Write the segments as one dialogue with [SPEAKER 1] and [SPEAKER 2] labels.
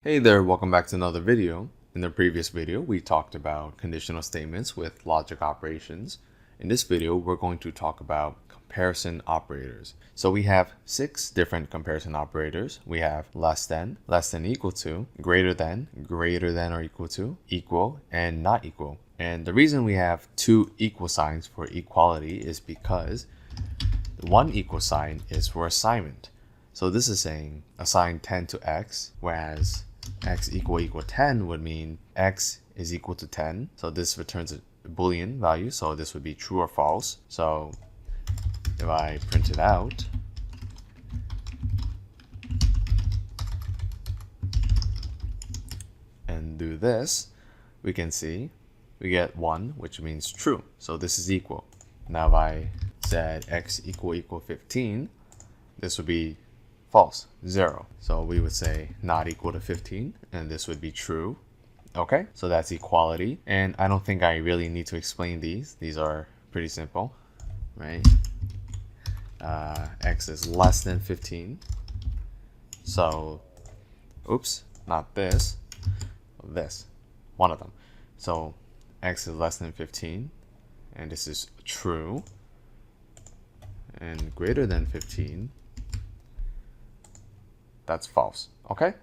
[SPEAKER 1] Hey there, welcome back to another video. In the previous video, we talked about conditional statements with logic operations. In this video, we're going to talk about comparison operators. So we have 6 different comparison operators. We have less than equal to, greater than or equal to, equal, and not equal. And the reason we have 2 equal signs for equality is because the 1 equal sign is for assignment. So this is saying assign 10 to x, whereas x equal 10 would mean x is equal to 10. So this returns a Boolean value. So this would be true or false. So if I print it out, and do this, we can see we get 1, which means true. So this is equal. Now if I said x equal 15, this would be false, 0. So we would say not equal to 15, and this would be true. Okay, so that's equality. And I don't think I really need to explain these. These are pretty simple, right? X is less than 15. So, oops, not this, this, one of them. So x is less than 15, and this is true. And greater than 15, that's false. Okay,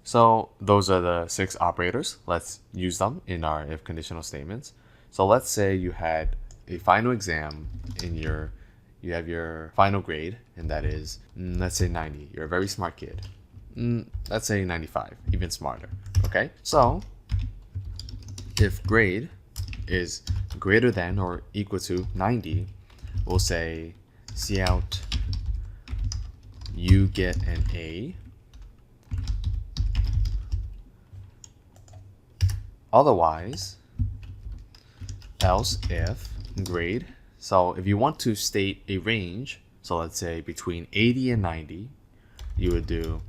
[SPEAKER 1] so those are the 6 operators. Let's use them in our if conditional statements. So let's say you had a final exam in you have your final grade, and that is let's say 90. You're a very smart kid. Let's say 95, even smarter. Okay, so if grade is greater than or equal to 90, we'll say cout you get an A. Otherwise, else if grade. So if you want to state a range, so let's say between 80 and 90, you would do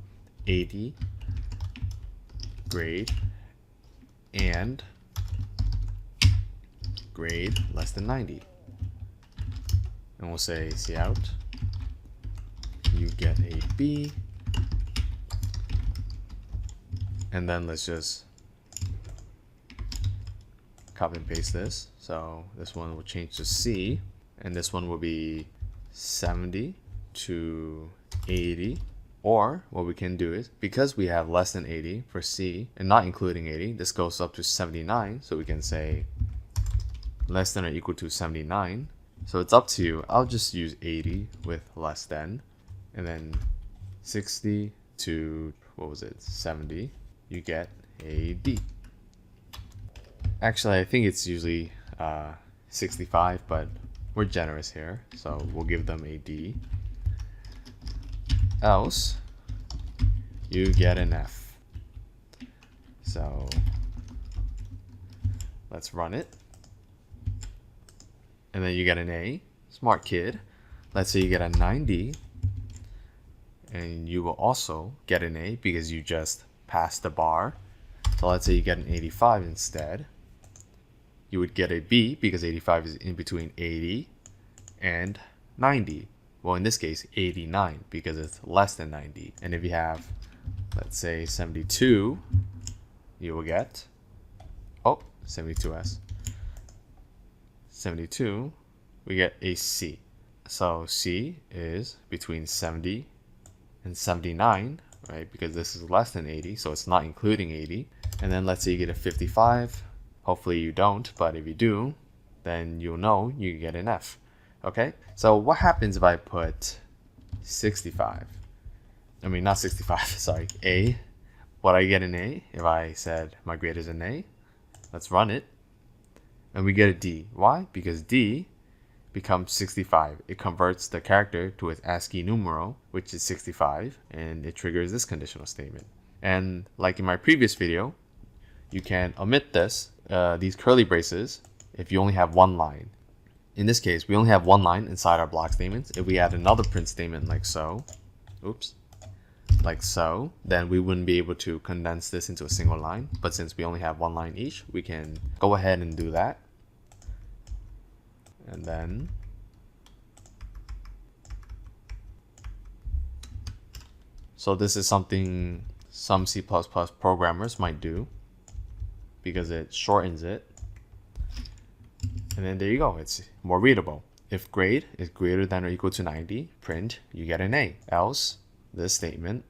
[SPEAKER 1] 80 grade and grade less than 90. And we'll say cout you get a B. And then let's just copy and paste this. So this one will change to C, and this one will be 70 to 80. Or what we can do is, because we have less than 80 for C and not including 80, this goes up to 79. So we can say less than or equal to 79. So it's up to you. I'll just use 80 with less than, and then 60 to, what was it, 70, you get a D. Actually, I think it's usually 65, but we're generous here, so we'll give them a D. Else, you get an F. So let's run it. And then you get an A. Smart kid. Let's say you get a 90, and you will also get an A because you just passed the bar. So let's say you get an 85 instead. You would get a B because 85 is in between 80 and 90. Well, in this case, 89 because it's less than 90. And if you have, let's say 72, you will get, 72S. 72, we get a C. So C is between 70 and 79, right? Because this is less than 80, so it's not including 80. And then let's say you get a 55. Hopefully you don't, but if you do, then you'll know you get an F. Okay, so what happens if I put 65? I mean, not 65, sorry, A. Would I get an A if I said my grade is an A? Let's run it. And we get a D. Why? Because D becomes 65. It converts the character to its ASCII numeral, which is 65, and it triggers this conditional statement. And like in my previous video, you can omit these curly braces if you only have one line. In this case, we only have one line inside our block statements. If we add another print statement like so, like so, then we wouldn't be able to condense this into a single line. But since we only have one line each, we can go ahead and do that. And then so this is something some C++ programmers might do because it shortens it. And then there you go, it's more readable. If grade is greater than or equal to 90, print, you get an A. Else, this statement,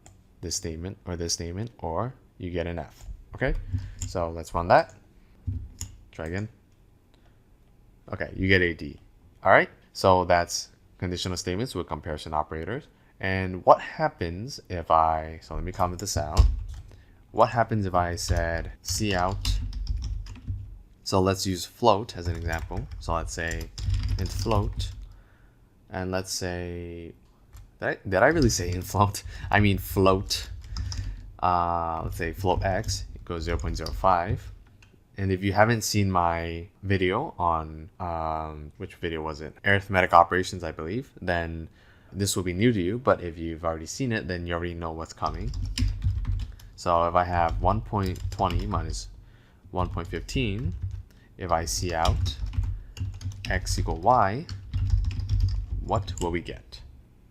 [SPEAKER 1] or you get an F. Okay, so let's run that. Try again. Okay, you get a D. All right, so that's conditional statements with comparison operators. And what happens if so let me comment this out. What happens if I said cout? So let's use float as an example. So let's say int float, and let's say, did I really say int float? I mean float. Let's say float x equals 0.05. And if you haven't seen my video on, which video was it? Arithmetic operations, I believe, then this will be new to you. But if you've already seen it, then you already know what's coming. So if I have 1.20 minus 1.15, if I cout x equal y, what will we get?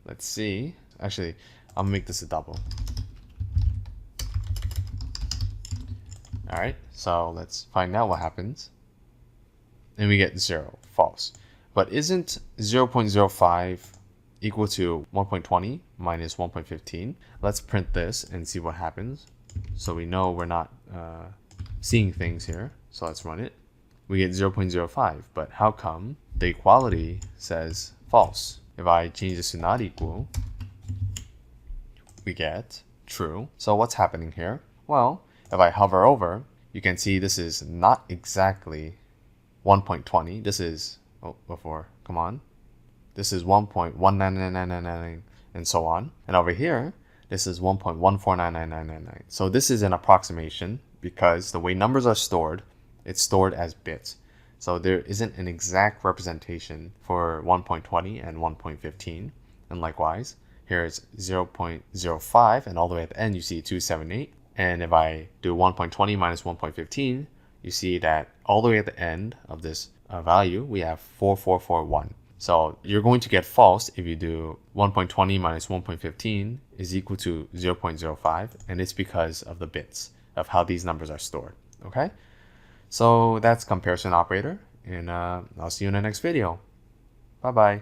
[SPEAKER 1] Let's see. Actually, I'll make this a double. All right, so let's find out what happens. And we get 0, false. But isn't 0.05 equal to 1.20 minus 1.15? Let's print this and see what happens. So we know we're not seeing things here. So let's run it. We get 0.05, but how come the equality says false? If I change this to not equal, we get true. So what's happening here? Well, if I hover over, you can see this is not exactly 1.20. This is, come on. This is 1.19999 and so on. And over here, this is 1.1499999. So this is an approximation because the way numbers are stored, it's stored as bits. So there isn't an exact representation for 1.20 and 1.15. And likewise, here it's 0.05, and all the way at the end, you see 278. And if I do 1.20 minus 1.15, you see that all the way at the end of this value, we have 4441. So you're going to get false if you do 1.20 minus 1.15 is equal to 0.05, and it's because of the bits of how these numbers are stored. Okay, so that's comparison operator, and I'll see you in the next video. Bye bye.